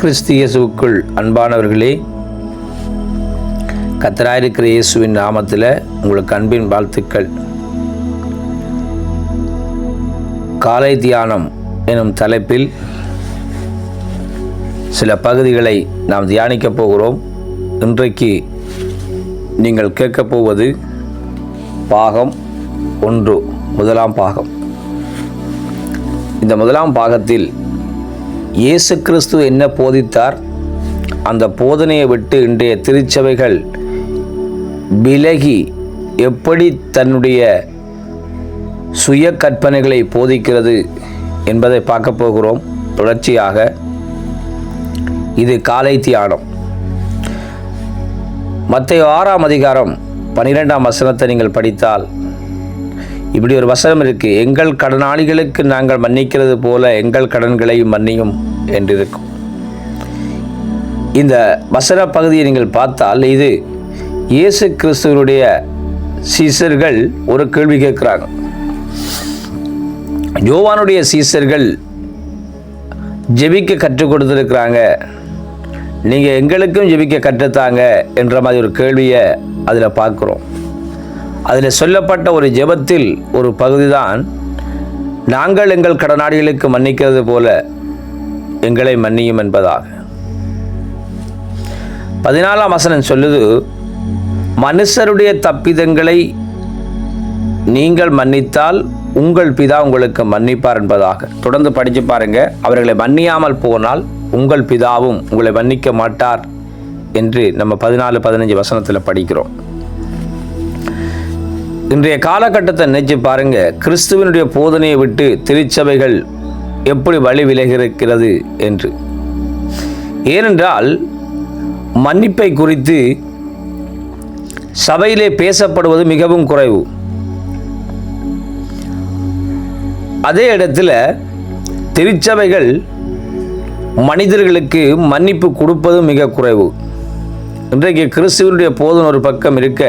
கிறிஸ்து இயேசுவுக்குள் அன்பானவர்களே, கர்த்தராயிருக்கிற இயேசுவின் நாமத்தில் உங்களுக்கு அன்பின் வாழ்த்துக்கள். காலை தியானம் எனும் தலைப்பில் சில பகுதிகளை நாம் தியானிக்கப் போகிறோம். இன்றைக்கு நீங்கள் கேட்கப் போவது பாகம் 1, முதலாம் பாகம். இந்த முதலாம் பாகத்தில் இயேசு கிறிஸ்து என்ன போதித்தார், அந்த போதனையை விட்டு இன்றைய திருச்சபைகள் விலகி எப்படி தன்னுடைய சுய கற்பனைகளை போதிக்கிறது என்பதை பார்க்க போகிறோம். தொடர்ச்சியாக இது காலை தியானம். மத்தேயு 6ஆம் அதிகாரம் 12ஆம் வசனத்தை நீங்கள் படித்தால் இப்படி ஒரு வசனம் இருக்கு, எங்கள் கடனாளிகளுக்கு நாங்கள் மன்னிக்கிறது போல எங்கள் கடன்களையும் மன்னியும் என்று இருக்கும். இந்த வசன பகுதியை நீங்கள் பார்த்தால் இது இயேசு கிறிஸ்துவனுடைய சீசர்கள் ஒரு கேள்வி கேட்குறாங்க. யோவானுடைய சீசர்கள் ஜெபிக்க கற்றுக் கொடுத்துருக்குறாங்க, நீங்கள் எங்களுக்கும் ஜெபிக்க கற்றுத்தாங்க என்ற மாதிரி ஒரு கேள்வியை அதில் பார்க்குறோம். அதில் சொல்லப்பட்ட ஒரு ஜெபத்தில் ஒரு பகுதி தான், நாங்கள் எங்கள் கடனாளிகளுக்கு மன்னிக்கிறது போல எங்களை மன்னியும் என்பதாக. 14ஆம் வசனம் சொல்லுது, மனுஷருடைய தப்பிதங்களை நீங்கள் மன்னித்தால் உங்கள் பிதா உங்களுக்கு மன்னிப்பார் என்பதாக. தொடர்ந்து படித்து பாருங்க. அவர்களை மன்னியாமல் போனால் உங்கள் பிதாவும் உங்களை மன்னிக்க மாட்டார் என்று நம்ம 14-15 வசனத்தில் படிக்கிறோம். இன்றைய காலகட்டத்தை நினைச்சு பாருங்க, கிறிஸ்துவனுடைய போதனையை விட்டு திருச்சபைகள் எப்படி வழி விலகிருக்கிறது என்று. ஏனென்றால் மன்னிப்பை குறித்து சபையிலே பேசப்படுவது மிகவும் குறைவு. அதே இடத்துல திருச்சபைகள் மனிதர்களுக்கு மன்னிப்பு கொடுப்பது மிக குறைவு. இன்றைக்கு கிறிஸ்துவனுடைய போதனை ஒரு பக்கம் இருக்க,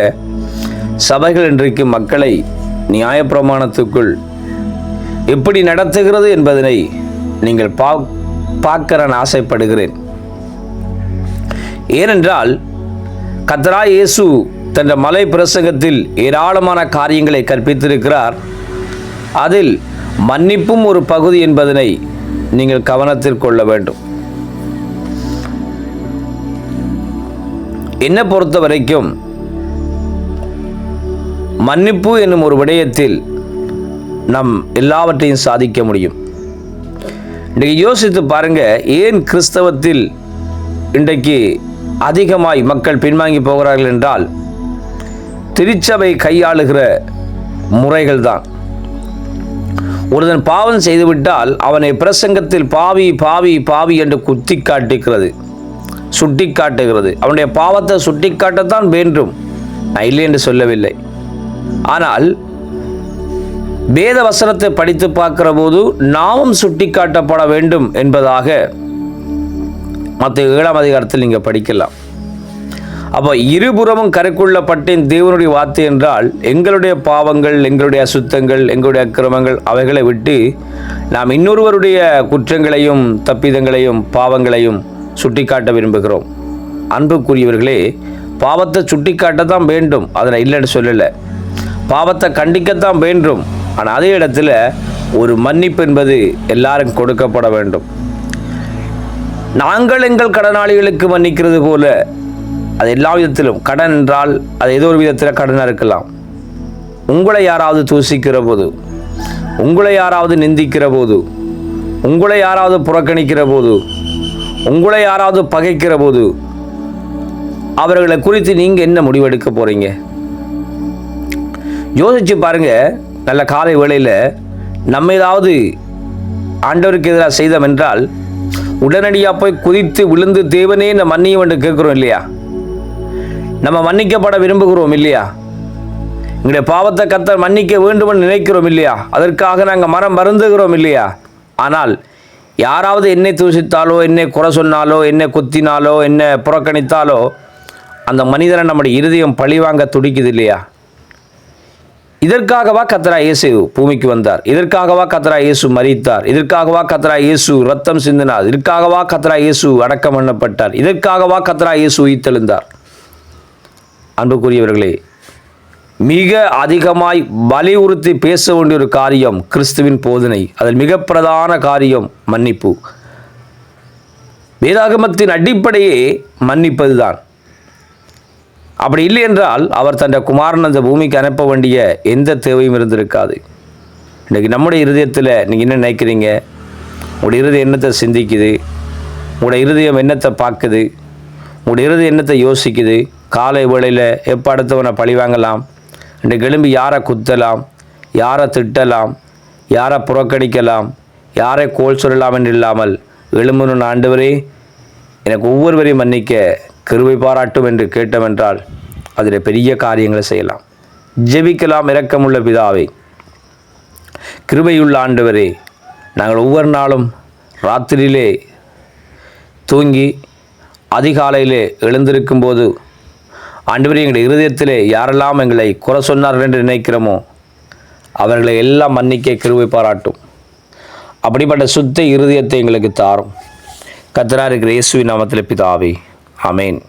சபைகள் இன்றைக்கு மக்களை நியாயப்பிரமாணத்துக்குள் எப்படி நடத்துகிறது என்பதனை நீங்கள் பார்க்க நான் ஆசைப்படுகிறேன். ஏனென்றால் கர்த்தராகிய இயேசு தன் மலை பிரசங்கத்தில் ஏராளமான காரியங்களை கற்பித்திருக்கிறார். அதில் மன்னிப்பும் ஒரு பகுதி என்பதனை நீங்கள் கவனத்தில் கொள்ள வேண்டும். என்னை பொறுத்த வரைக்கும் மன்னிப்பு என்னும் ஒரு விடயத்தில் நம் எல்லாவற்றையும் சாதிக்க முடியும். இன்றைக்கு யோசித்து பாருங்க, ஏன் கிறிஸ்தவத்தில் இன்றைக்கு அதிகமாய் மக்கள் பின்வாங்கி போகிறார்கள் என்றால் திருச்சபை கையாளுகிற முறைகள் தான். ஒருவன் பாவம் செய்துவிட்டால் அவனை பிரசங்கத்தில் பாவி பாவி பாவி என்று குத்தி காட்டுகிறது, சுட்டி காட்டுகிறது. அவனுடைய பாவத்தை சுட்டி காட்டத்தான் வேண்டும், நான் இல்லை என்று சொல்லவில்லை. ஆனால் வேத வசனத்தை படித்து பார்க்கிற போது நாமும் சுட்டி காட்டப்பட வேண்டும் என்பதாக மத்தேயு 7ஆம் அதிகாரத்தில் நீங்கள் படிக்கலாம். அப்போ இருபுறமும் கரைக்குள்ளப்பட்ட தேவனுடைய வார்த்தை என்றால் எங்களுடைய பாவங்கள், எங்களுடைய அசுத்தங்கள், எங்களுடைய அக்கிரமங்கள் அவைகளை விட்டு நாம் இன்னொருவருடைய குற்றங்களையும் தப்பிதங்களையும் பாவங்களையும் சுட்டி காட்ட விரும்புகிறோம். அன்புக்குரியவர்களே, பாவத்தை சுட்டி காட்டத்தான் வேண்டும், அதில் இல்லைன்னு சொல்லலை. பாவத்தை கண்டிக்கத்தான் வேண்டும். ஆனால் அதே இடத்துல ஒரு மன்னிப்பு என்பது எல்லாரும் கொடுக்கப்பட வேண்டும். நாங்கள் எங்கள் கடனாளிகளுக்கு மன்னிக்கிறது போல, அது எல்லா விதத்திலும் கடன் என்றால் அது ஏதோ ஒரு விதத்தில் கடனாக இருக்கலாம். உங்களை யாராவது தூசிக்கிற போது, உங்களை யாராவது நிந்திக்கிற போது, உங்களை யாராவது புறக்கணிக்கிற போது, உங்களை யாராவது பகைக்கிற போது அவர்களை குறித்து நீங்கள் என்ன முடிவெடுக்க போகிறீங்க? யோசிச்சு பாருங்க. நல்ல காலை வேளையில் நம்ம ஏதாவது ஆண்டவருக்கு எதிராக செய்தோம் என்றால் உடனடியாக போய் குதித்து விழுந்து தேவனே இந்த மன்னியும் என்று கேட்குறோம் இல்லையா? நம்ம மன்னிக்கப்பட விரும்புகிறோம் இல்லையா? எங்களுடைய பாவத்தை கர்த்தர் மன்னிக்க வேண்டும் என்று நினைக்கிறோம் இல்லையா? அதற்காக நாங்கள் மனம் வருந்துகிறோம் இல்லையா? ஆனால் யாராவது என்னை தூசித்தாலோ, என்னை குறை சொன்னாலோ, என்னை குத்தினாலோ, என்னை புறக்கணித்தாலோ அந்த மனிதனை நம்முடைய இருதயம் பழிவாங்க துடிக்குது இல்லையா? இதற்காகவா கர்த்தராகிய இயேசு பூமிக்கு வந்தார்? இதற்காகவா கர்த்தராகிய இயேசு மரித்தார்? இதற்காகவா கர்த்தராகிய இயேசு ரத்தம் சிந்தினார்? இதற்காகவா கர்த்தராகிய இயேசு அடக்கம் பண்ணப்பட்டார்? இதற்காகவா கர்த்தராகிய இயேசு உயிர்த்தெழுந்தார்? அன்புக்குரியவர்களே, மிக அதிகமாய் வலியுறுத்தி பேச வேண்டிய ஒரு காரியம் கிறிஸ்துவின் போதனை. அதில் மிக பிரதான காரியம் மன்னிப்பு. வேதாகமத்தின் அடிப்படையே மன்னிப்பதுதான். அப்படி இல்லை என்றால் அவர் தன் குமாரன் அந்த பூமிக்கு அனுப்ப வேண்டிய எந்த தேவையும் இருந்திருக்காது. இன்றைக்கி நம்முடைய இருதயத்தில் நீங்கள் என்ன நினைக்கிறீங்க? உங்களுடைய இருதயம் என்னத்தை சிந்திக்குது? உங்களுடைய இருதயம் என்னத்தை பார்க்குது? உங்களுடைய இருதயம் என்னத்தை யோசிக்குது? காலை வேளையில் எப்போ அடுத்தவனை பழி வாங்கலாம், இன்றைக்கு எழும்பி யாரை குத்தலாம், யாரை திட்டலாம், யாரை புறக்கணிக்கலாம், யாரை கோல் சொல்லலாம் என்று இல்லாமல் எழும்புன்னு ஆண்டவரே எனக்கு ஒவ்வொருவரையும் மன்னிக்க கிருபை பாராட்டும் என்று கேட்டவென்றால் அதில் பெரிய காரியங்களை செய்யலாம். ஜெபிக்கலாம். இரக்கமுள்ள பிதாவே, கிருபையுள்ள ஆண்டவரே, நாங்கள் ஒவ்வொரு நாளும் ராத்திரியிலே தூங்கி அதிகாலையிலே எழுந்திருக்கும் போது ஆண்டவரே எங்களுடைய இருதயத்திலே யாரெல்லாம் எங்களை குறை சொன்னார்கள் என்று நினைக்கிறோமோ அவர்களை எல்லாம் மன்னிக்க கிருபை பாராட்டும். அப்படிப்பட்ட சுத்த இருதயத்தை எங்களுக்கு தாரும். கர்த்தராகிய இருக்கிற இயேசுவின் நாமத்தில் பிதாவே, ஆமென்.